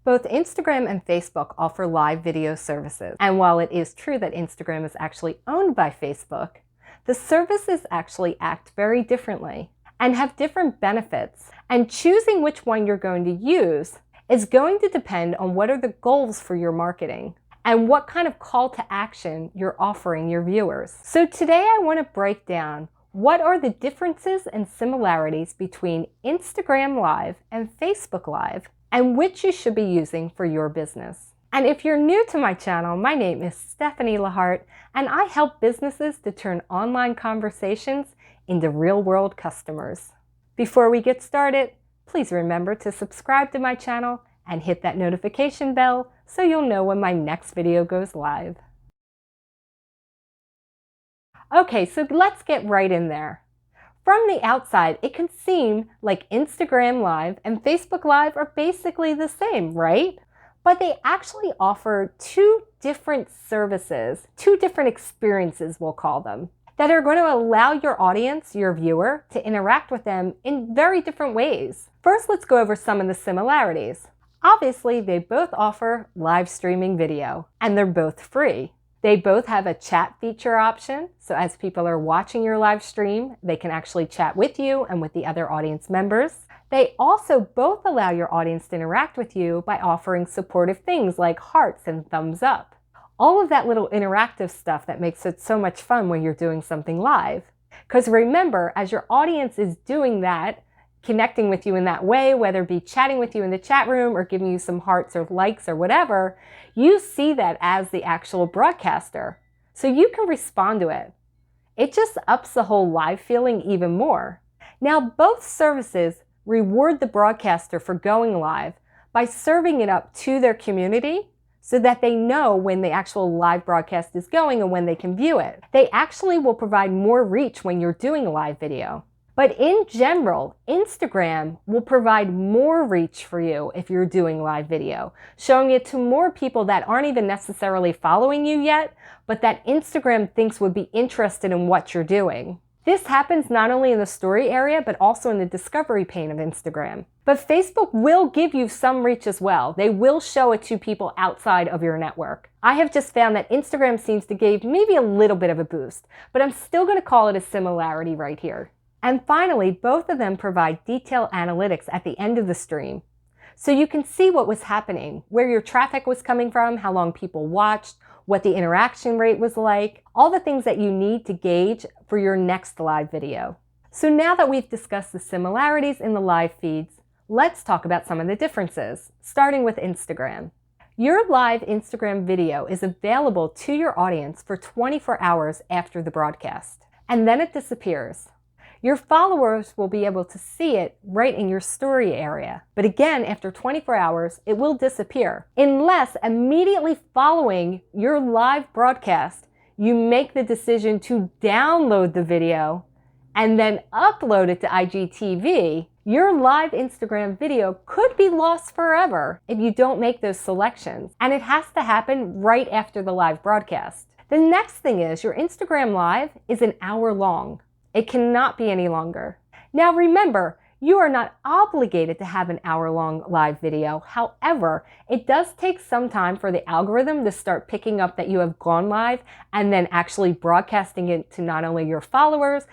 Both Instagram and Facebook offer live video services. And while it is true that Instagram is actually owned by Facebook, the services actually act very differently and have different benefits. And choosing which one you're going to use is going to depend on what are the goals for your marketing and what kind of call to action you're offering your viewers. So today I want to break down what are the differences and similarities between Instagram Live and Facebook Live, and which you should be using for your business. And if you're new to my channel, my name is Stephanie Lahart, and I help businesses to turn online conversations into real-world customers. Before we get started, please remember to subscribe to my channel and hit that notification bell so you'll know when my next video goes live. Okay, so let's get right in there. From the outside, it can seem like Instagram Live and Facebook Live are basically the same, right? But they actually offer two different services, two different experiences, we'll call them, that are going to allow your audience, your viewer, to interact with them in very different ways. First, let's go over some of the similarities. Obviously, they both offer live streaming video, and they're both free. They both have a chat feature option, so as people are watching your live stream, they can actually chat with you and with the other audience members. They also both allow your audience to interact with you by offering supportive things like hearts and thumbs up. All of that little interactive stuff that makes it so much fun when you're doing something live. Because remember, as your audience is doing that, connecting with you in that way, whether it be chatting with you in the chat room or giving you some hearts or likes or whatever, you see that as the actual broadcaster. So you can respond to it. It just ups the whole live feeling even more. Now, both services reward the broadcaster for going live by serving it up to their community so that they know when the actual live broadcast is going and when they can view it. They actually will provide more reach when you're doing a live video. But in general, Instagram will provide more reach for you if you're doing live video, showing it to more people that aren't even necessarily following you yet, but that Instagram thinks would be interested in what you're doing. This happens not only in the story area, but also in the discovery pane of Instagram. But Facebook will give you some reach as well. They will show it to people outside of your network. I have just found that Instagram seems to give maybe a little bit of a boost, but I'm still going to call it a similarity right here. And finally, both of them provide detailed analytics at the end of the stream. So you can see what was happening, where your traffic was coming from, how long people watched, what the interaction rate was like, all the things that you need to gauge for your next live video. So now that we've discussed the similarities in the live feeds, let's talk about some of the differences, starting with Instagram. Your live Instagram video is available to your audience for 24 hours after the broadcast, and then it disappears. Your followers will be able to see it right in your story area. But again, after 24 hours, it will disappear. Unless immediately following your live broadcast, you make the decision to download the video and then upload it to IGTV, your live Instagram video could be lost forever if you don't make those selections. And it has to happen right after the live broadcast. The next thing is your Instagram Live is an hour long. It cannot be any longer. Now remember, you are not obligated to have an hour-long live video. However, it does take some time for the algorithm to start picking up that you have gone live and then actually broadcasting it to not only your followers,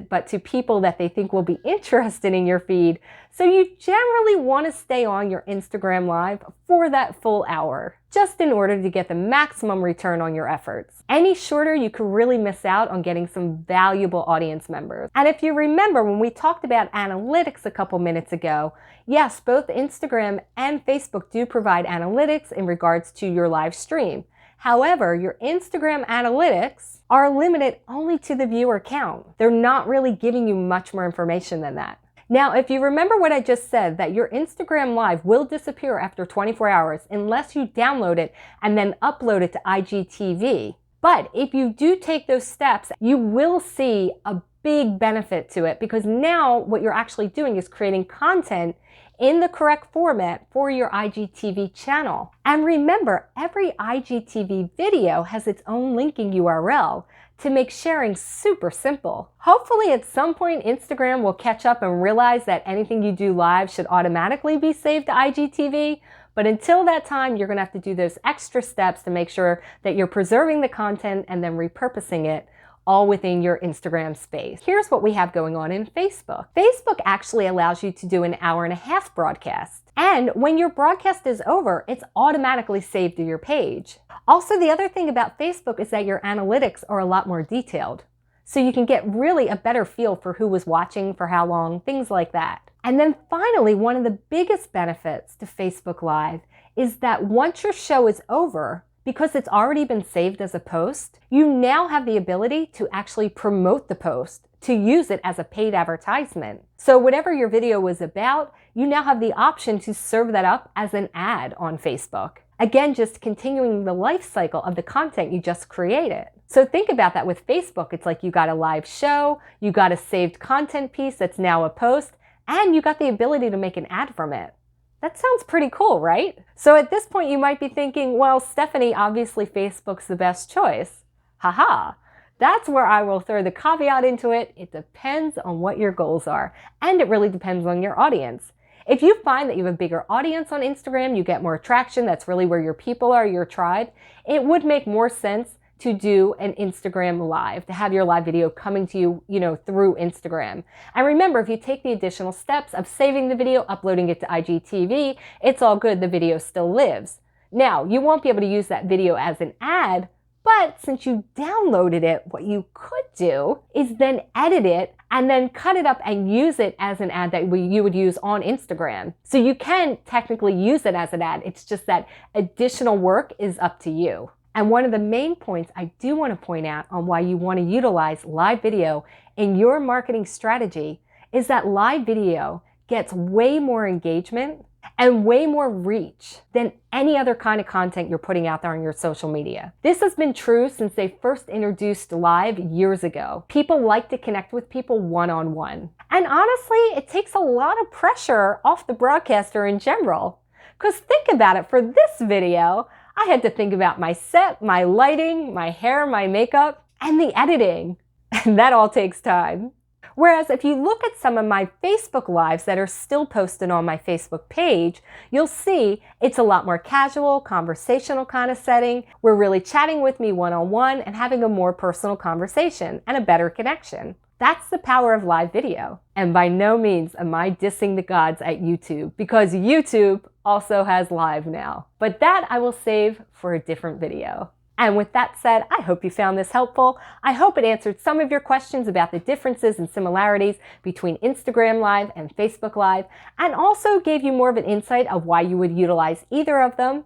but to people that they think will be interested in your feed. So you generally want to stay on your Instagram Live for that full hour, just in order to get the maximum return on your efforts. Any shorter, you could really miss out on getting some valuable audience members. And if you remember when we talked about analytics a couple minutes ago, yes, both Instagram and Facebook do provide analytics in regards to your live stream. However, your Instagram analytics are limited only to the viewer count. They're not really giving you much more information than that. Now, if you remember what I just said, that your Instagram Live will disappear after 24 hours unless you download it and then upload it to IGTV. But if you do take those steps, you will see a big benefit to it, because now what you're actually doing is creating content in the correct format for your IGTV channel. And remember, every IGTV video has its own linking URL to make sharing super simple. Hopefully at some point Instagram will catch up and realize that anything you do live should automatically be saved to IGTV, But until that time, you're going to have to do those extra steps to make sure that you're preserving the content and then repurposing it all within your Instagram space. Here's what we have going on in Facebook. Facebook actually allows you to do an 1.5-hour broadcast. And when your broadcast is over, it's automatically saved to your page. Also, the other thing about Facebook is that your analytics are a lot more detailed. So you can get really a better feel for who was watching, for how long, things like that. And then finally, one of the biggest benefits to Facebook Live is that once your show is over, because it's already been saved as a post, you now have the ability to actually promote the post, to use it as a paid advertisement. So whatever your video was about, you now have the option to serve that up as an ad on Facebook. Again, just continuing the life cycle of the content you just created. So think about that with Facebook. It's like you got a live show, you got a saved content piece that's now a post, and you got the ability to make an ad from it. That sounds pretty cool, right? So at this point, you might be thinking, well, Stephanie, obviously Facebook's the best choice. Haha. That's where I will throw the caveat into it. It depends on what your goals are, and it really depends on your audience. If you find that you have a bigger audience on Instagram, you get more traction, that's really where your people are, your tribe, it would make more sense to do an Instagram Live, to have your live video coming to you, through Instagram. And remember, if you take the additional steps of saving the video, uploading it to IGTV, it's all good, the video still lives. Now, you won't be able to use that video as an ad, but since you downloaded it, what you could do is then edit it and then cut it up and use it as an ad that you would use on Instagram. So you can technically use it as an ad. It's just that additional work is up to you. And one of the main points I do want to point out on why you want to utilize live video in your marketing strategy is that live video gets way more engagement and way more reach than any other kind of content you're putting out there on your social media. This has been true since they first introduced live years ago. People like to connect with people one-on-one. And honestly, it takes a lot of pressure off the broadcaster in general. Because think about it, for this video, I had to think about my set, my lighting, my hair, my makeup, and the editing. And that all takes time. Whereas if you look at some of my Facebook Lives that are still posted on my Facebook page, you'll see it's a lot more casual, conversational kind of setting. We're really chatting with me one-on-one and having a more personal conversation and a better connection. That's the power of live video. And by no means am I dissing the gods at YouTube, because YouTube also has live now. But that I will save for a different video. And with that said, I hope you found this helpful. I hope it answered some of your questions about the differences and similarities between Instagram Live and Facebook Live, and also gave you more of an insight of why you would utilize either of them.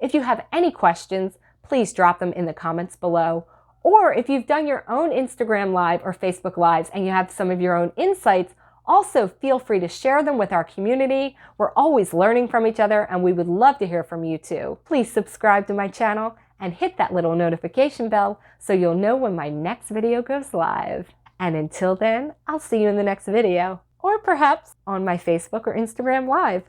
If you have any questions, please drop them in the comments below. Or if you've done your own Instagram Live or Facebook Lives and you have some of your own insights, also feel free to share them with our community. We're always learning from each other, and we would love to hear from you too. Please subscribe to my channel and hit that little notification bell so you'll know when my next video goes live. And until then, I'll see you in the next video, or perhaps on my Facebook or Instagram Live.